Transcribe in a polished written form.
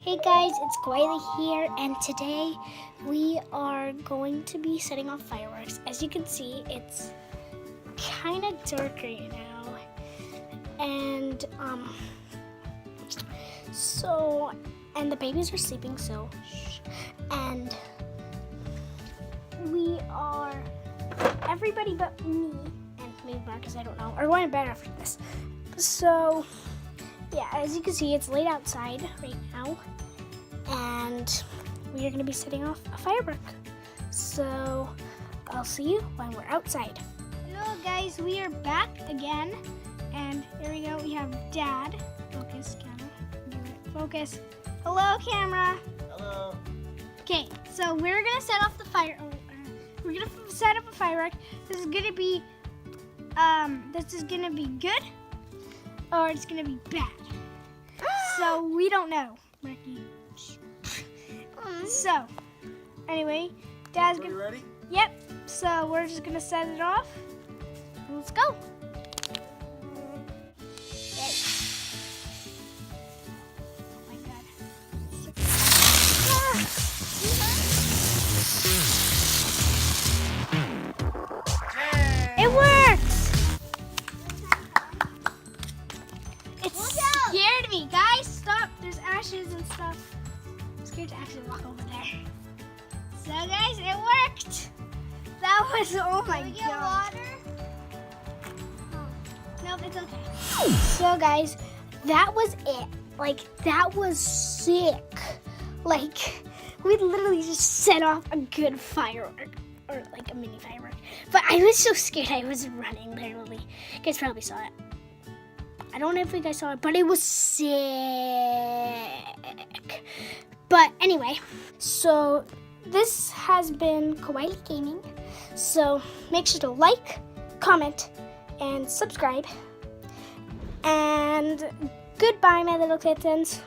Hey guys, it's Kawaiilie here, and today we are going to be setting off fireworks. As you can see, it's kind of dark right now, and the babies are sleeping, so shh. And we are, everybody but me and maybe Marcus, I don't know, are going to bed after this. So yeah, as you can see, it's late outside right now, and we are going to be setting off a firework. So I'll see you when we're outside. Hello guys, we are back again, and here we go. We have Dad. Focus, camera. Focus. Hello, camera. Hello. Okay, so we're gonna set off the fire. We're gonna set up a firework. This is gonna be good, or it's gonna be bad. So we don't know, Ricky. So anyway, Dad's Are you ready? Yep. So we're just gonna set it off. Let's go. Oh my God. It works! It scared me. Guys, stop. There's ashes and stuff. I'm scared to actually walk over there. So guys, it worked. That was, oh my God. Water? Oh. Nope, it's okay. So guys, that was it. Like, that was sick. Like, we literally just set off a good firework. Or like a mini firework. But I was so scared I was running, literally. You guys probably saw it. I don't know if you guys saw it, but it was sick. But anyway, so this has been Kawaiilie Gaming. So make sure to like, comment, and subscribe. And goodbye, my little kittens.